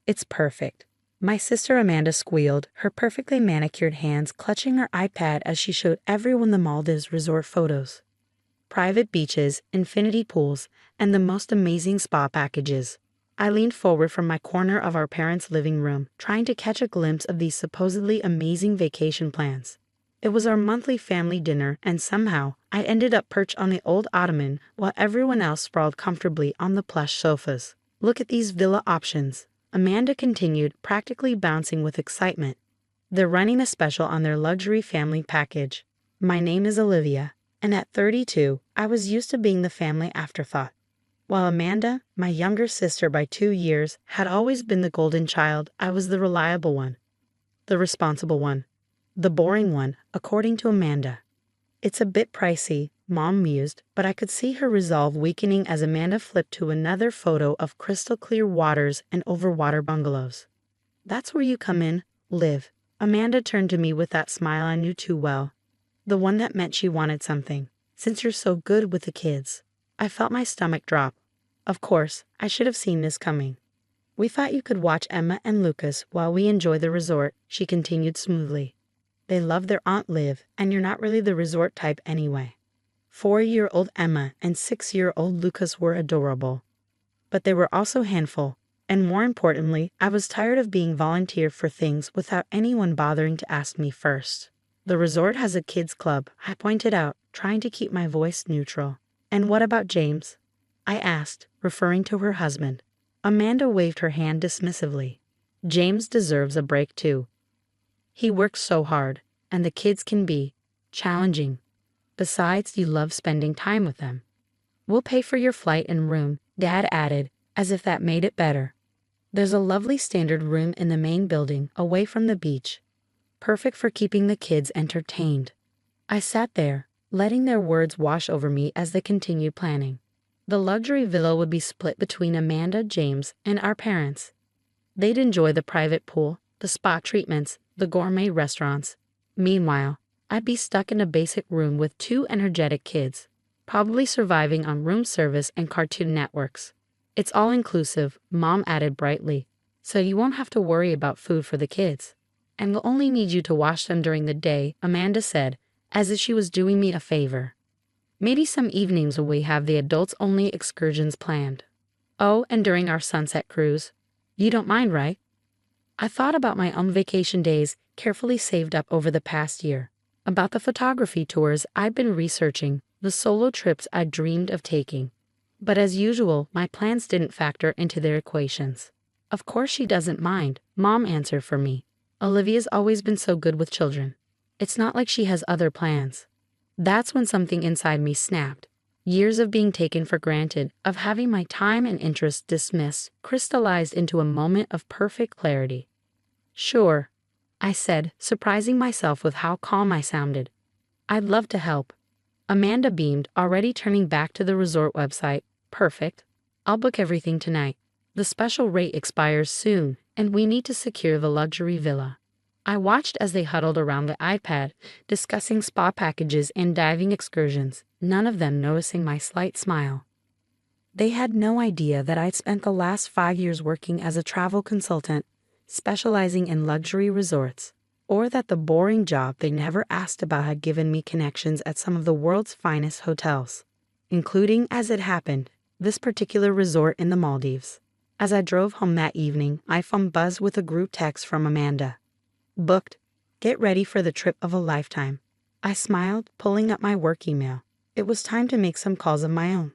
It's perfect. My sister Amanda squealed, her perfectly manicured hands clutching her iPad as she showed everyone the Maldives resort photos. Private beaches, infinity pools, and the most amazing spa packages. I leaned forward from my corner of our parents' living room, trying to catch a glimpse of these supposedly amazing vacation plans. It was our monthly family dinner, and somehow I ended up perched on the old ottoman while everyone else sprawled comfortably on the plush sofas. Look at these villa options, Amanda continued, practically bouncing with excitement. They're running a special on their luxury family package. My name is Olivia, and at 32, I was used to being the family afterthought. While Amanda, my younger sister by 2 years, had always been the golden child, I was the reliable one. The responsible one. The boring one, according to Amanda. It's a bit pricey, Mom mused, but I could see her resolve weakening as Amanda flipped to another photo of crystal-clear waters and overwater bungalows. That's where you come in, Liv. Amanda turned to me with that smile I knew too well. The one that meant she wanted something. Since you're so good with the kids. I felt my stomach drop. Of course, I should have seen this coming. We thought you could watch Emma and Lucas while we enjoy the resort, she continued smoothly. They love their Aunt Liv, and you're not really the resort type anyway. 4-year-old Emma and 6-year-old Lucas were adorable. But they were also a handful, and more importantly, I was tired of being volunteered for things without anyone bothering to ask me first. The resort has a kids club, I pointed out, trying to keep my voice neutral. And what about James? I asked, referring to her husband. Amanda waved her hand dismissively. James deserves a break too. He works so hard, and the kids can be challenging. Besides, you love spending time with them. We'll pay for your flight and room, Dad added, as if that made it better. There's a lovely standard room in the main building, away from the beach. Perfect for keeping the kids entertained. I sat there, letting their words wash over me as they continued planning. The luxury villa would be split between Amanda, James, and our parents. They'd enjoy the private pool, the spa treatments, the gourmet restaurants. Meanwhile, I'd be stuck in a basic room with 2 energetic kids, probably surviving on room service and Cartoon Networks. It's all inclusive, Mom added brightly, so you won't have to worry about food for the kids. And we'll only need you to wash them during the day, Amanda said, as if she was doing me a favor. Maybe some evenings when we have the adults-only excursions planned. Oh, and during our sunset cruise. You don't mind, right? I thought about my own vacation days, carefully saved up over the past year, about the photography tours I'd been researching, the solo trips I dreamed of taking. But as usual, my plans didn't factor into their equations. Of course she doesn't mind, Mom answered for me. Olivia's always been so good with children. It's not like she has other plans. That's when something inside me snapped. Years of being taken for granted, of having my time and interests dismissed, crystallized into a moment of perfect clarity. Sure, I said, surprising myself with how calm I sounded. I'd love to help. Amanda beamed, already turning back to the resort website. Perfect. I'll book everything tonight. The special rate expires soon, and we need to secure the luxury villa. I watched as they huddled around the iPad, discussing spa packages and diving excursions, none of them noticing my slight smile. They had no idea that I'd spent the last 5 years working as a travel consultant, specializing in luxury resorts, or that the boring job they never asked about had given me connections at some of the world's finest hotels, including, as it happened, this particular resort in the Maldives. As I drove home that evening, my phone buzzed with a group text from Amanda. Booked. Get ready for the trip of a lifetime. I smiled, pulling up my work email. It was time to make some calls of my own.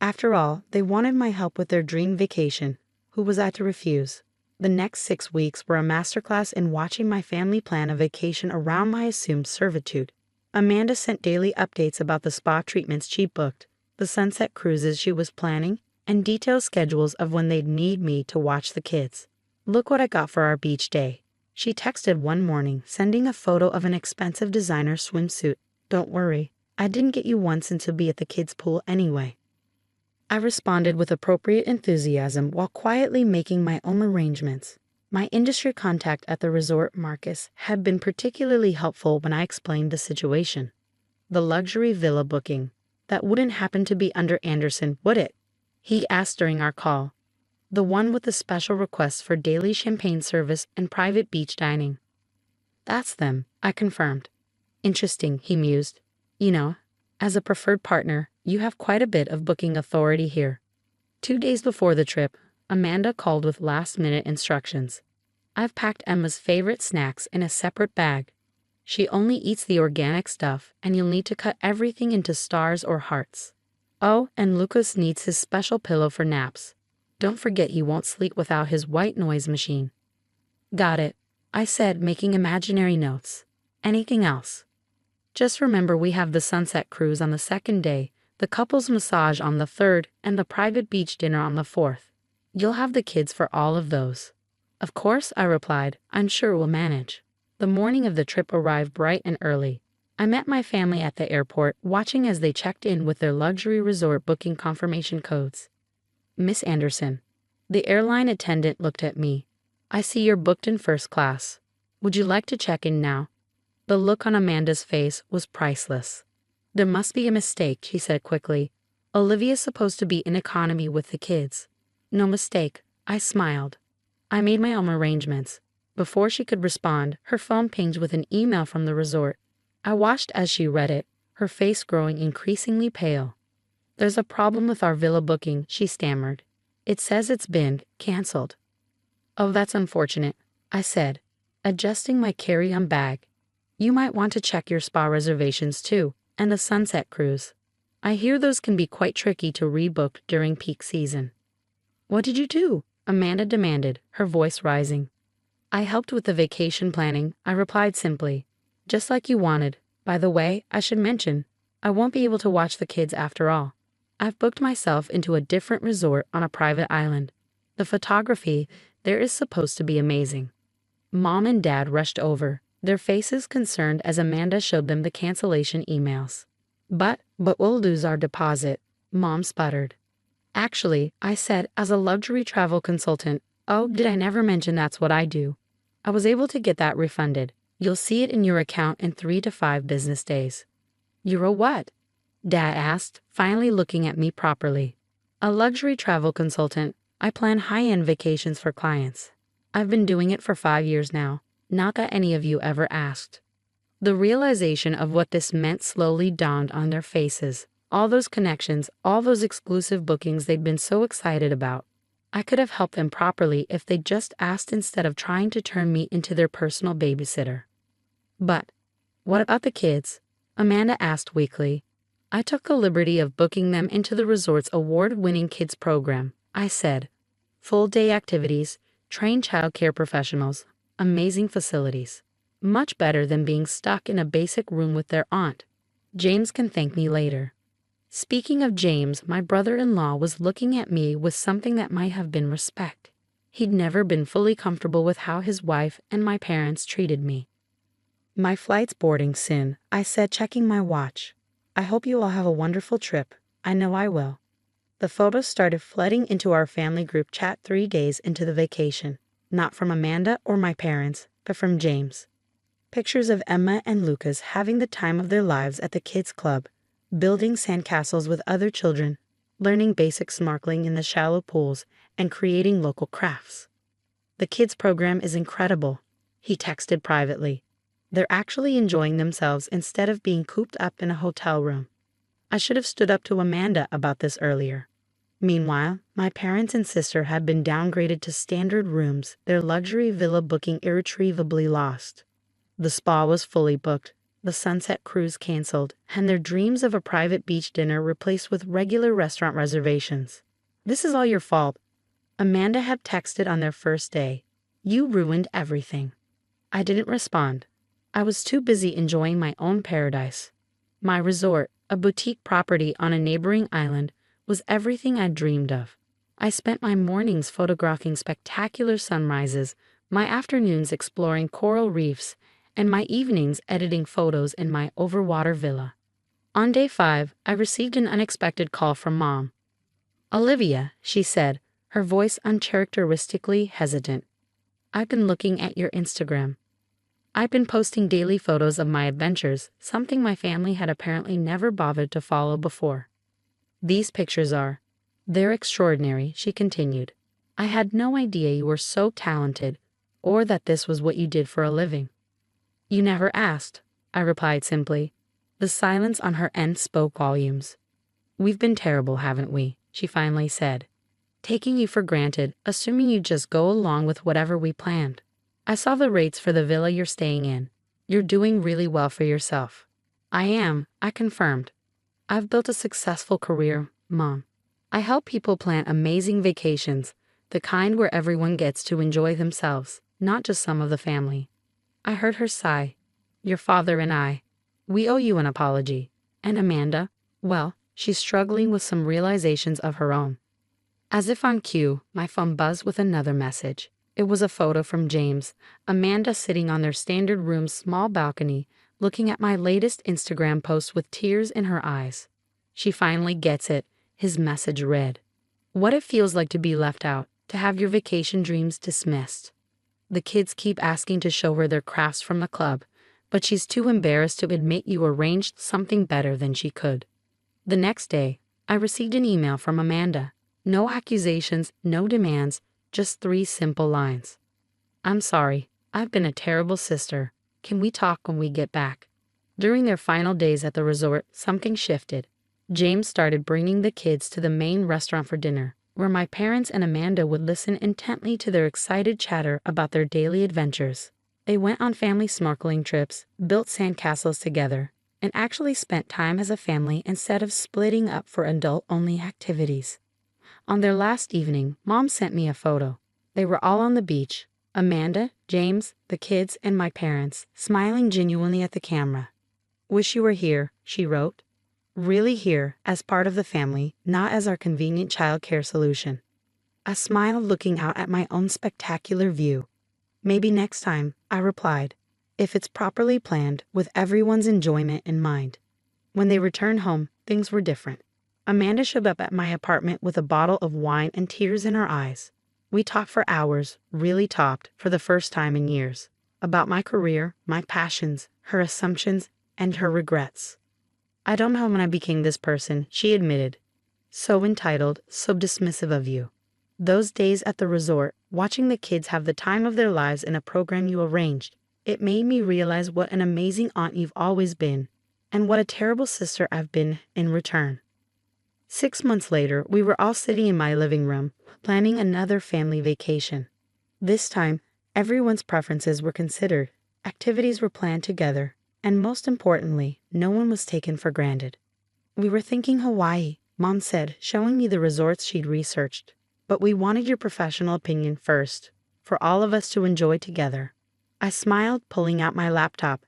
After all, they wanted my help with their dream vacation. Who was I to refuse? The next 6 weeks were a masterclass in watching my family plan a vacation around my assumed servitude. Amanda sent daily updates about the spa treatments she booked, the sunset cruises she was planning, and detailed schedules of when they'd need me to watch the kids. Look what I got for our beach day. She texted one morning, sending a photo of an expensive designer swimsuit. Don't worry, I didn't get you one since you'll be at the kids' pool anyway. I responded with appropriate enthusiasm while quietly making my own arrangements. My industry contact at the resort, Marcus, had been particularly helpful when I explained the situation. The luxury villa booking. That wouldn't happen to be under Anderson, would it? He asked during our call. The one with the special requests for daily champagne service and private beach dining. That's them, I confirmed. Interesting, he mused. You know, as a preferred partner, you have quite a bit of booking authority here. 2 days before the trip, Amanda called with last-minute instructions. I've packed Emma's favorite snacks in a separate bag. She only eats the organic stuff, and you'll need to cut everything into stars or hearts. Oh, and Lucas needs his special pillow for naps. Don't forget he won't sleep without his white noise machine. Got it, I said, making imaginary notes. Anything else? Just remember we have the sunset cruise on the 2nd day, the couple's massage on the 3rd, and the private beach dinner on the 4th. You'll have the kids for all of those. Of course, I replied, I'm sure we'll manage. The morning of the trip arrived bright and early. I met my family at the airport, watching as they checked in with their luxury resort booking confirmation codes. Miss Anderson. The airline attendant looked at me. I see you're booked in first class. Would you like to check in now? The look on Amanda's face was priceless. There must be a mistake, she said quickly. Olivia's supposed to be in economy with the kids. No mistake, I smiled. I made my own arrangements. Before she could respond, her phone pinged with an email from the resort. I watched as she read it, her face growing increasingly pale. There's a problem with our villa booking, she stammered. It says it's been canceled. Oh, that's unfortunate, I said, adjusting my carry-on bag. You might want to check your spa reservations too, and the sunset cruise. I hear those can be quite tricky to rebook during peak season. What did you do? Amanda demanded, her voice rising. I helped with the vacation planning, I replied simply. Just like you wanted. By the way, I should mention, I won't be able to watch the kids after all. I've booked myself into a different resort on a private island. The photography there is supposed to be amazing. Mom and Dad rushed over, their faces concerned as Amanda showed them the cancellation emails. But we'll lose our deposit, Mom sputtered. Actually, I said, as a luxury travel consultant, oh, did I never mention that's what I do? I was able to get that refunded. You'll see it in your account in 3 to 5 business days. You're a what? Dad asked, finally looking at me properly. A luxury travel consultant. I plan high-end vacations for clients. I've been doing it for 5 years now, not that any of you ever asked. The realization of what this meant slowly dawned on their faces. All those connections, all those exclusive bookings they'd been so excited about. I could have helped them properly if they'd just asked instead of trying to turn me into their personal babysitter. But what about the kids? Amanda asked weakly. I took the liberty of booking them into the resort's award-winning kids program, I said. Full-day activities, trained child care professionals, amazing facilities. Much better than being stuck in a basic room with their aunt. James can thank me later. Speaking of James, my brother-in-law was looking at me with something that might have been respect. He'd never been fully comfortable with how his wife and my parents treated me. My flight's boarding soon, I said, checking my watch. I hope you all have a wonderful trip. I know I will. The photos started flooding into our family group chat 3 days into the vacation, not from Amanda or my parents, but from James. Pictures of Emma and Lucas having the time of their lives at the kids' club, building sandcastles with other children, learning basic snorkeling in the shallow pools, and creating local crafts. The kids' program is incredible, he texted privately. They're actually enjoying themselves instead of being cooped up in a hotel room. I should have stood up to Amanda about this earlier. Meanwhile, my parents and sister had been downgraded to standard rooms, their luxury villa booking irretrievably lost. The spa was fully booked, the sunset cruise canceled, and their dreams of a private beach dinner replaced with regular restaurant reservations. This is all your fault. Amanda had texted on their first day. You ruined everything. I didn't respond. I was too busy enjoying my own paradise. My resort, a boutique property on a neighboring island, was everything I'd dreamed of. I spent my mornings photographing spectacular sunrises, my afternoons exploring coral reefs, and my evenings editing photos in my overwater villa. On day 5, I received an unexpected call from Mom. Olivia, she said, her voice uncharacteristically hesitant. I've been looking at your Instagram. I've been posting daily photos of my adventures, something my family had apparently never bothered to follow before. They're extraordinary, she continued. I had no idea you were so talented, or that this was what you did for a living." "You never asked," I replied simply. The silence on her end spoke volumes. "We've been terrible, haven't we?" she finally said. "Taking you for granted, assuming you just go along with whatever we planned. I saw the rates for the villa you're staying in. You're doing really well for yourself." "I am," I confirmed. "I've built a successful career, Mom. I help people plan amazing vacations, the kind where everyone gets to enjoy themselves, not just some of the family." I heard her sigh. "Your father and I, we owe you an apology. And Amanda, well, she's struggling with some realizations of her own." As if on cue, my phone buzzed with another message. It was a photo from James, Amanda sitting on their standard room's small balcony, looking at my latest Instagram post with tears in her eyes. "She finally gets it," his message read. "What it feels like to be left out, to have your vacation dreams dismissed. The kids keep asking to show her their crafts from the club, but she's too embarrassed to admit you arranged something better than she could." The next day, I received an email from Amanda. No accusations, no demands, just 3 simple lines. "I'm sorry. I've been a terrible sister. Can we talk when we get back?" During their final days at the resort, something shifted. James started bringing the kids to the main restaurant for dinner, where my parents and Amanda would listen intently to their excited chatter about their daily adventures. They went on family snorkeling trips, built sandcastles together, and actually spent time as a family instead of splitting up for adult-only activities. On their last evening, Mom sent me a photo. They were all on the beach, Amanda, James, the kids, and my parents, smiling genuinely at the camera. "Wish you were here," she wrote. "Really here, as part of the family, not as our convenient childcare solution." I smiled, looking out at my own spectacular view. "Maybe next time," I replied, "if it's properly planned, with everyone's enjoyment in mind." When they returned home, things were different. Amanda showed up at my apartment with a bottle of wine and tears in her eyes. We talked for hours, really talked, for the first time in years, about my career, my passions, her assumptions, and her regrets. "I don't know when I became this person," she admitted. "So entitled, so dismissive of you. Those days at the resort, watching the kids have the time of their lives in a program you arranged, it made me realize what an amazing aunt you've always been, and what a terrible sister I've been in return." 6 months later, we were all sitting in my living room, planning another family vacation. This time, everyone's preferences were considered, activities were planned together, and most importantly, no one was taken for granted. "We were thinking Hawaii," Mom said, showing me the resorts she'd researched. "But we wanted your professional opinion first, for all of us to enjoy together." I smiled, pulling out my laptop.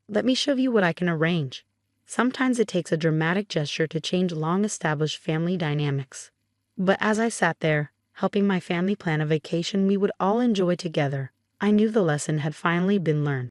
"Let me show you what I can arrange." Sometimes it takes a dramatic gesture to change long-established family dynamics. But as I sat there, helping my family plan a vacation we would all enjoy together, I knew the lesson had finally been learned.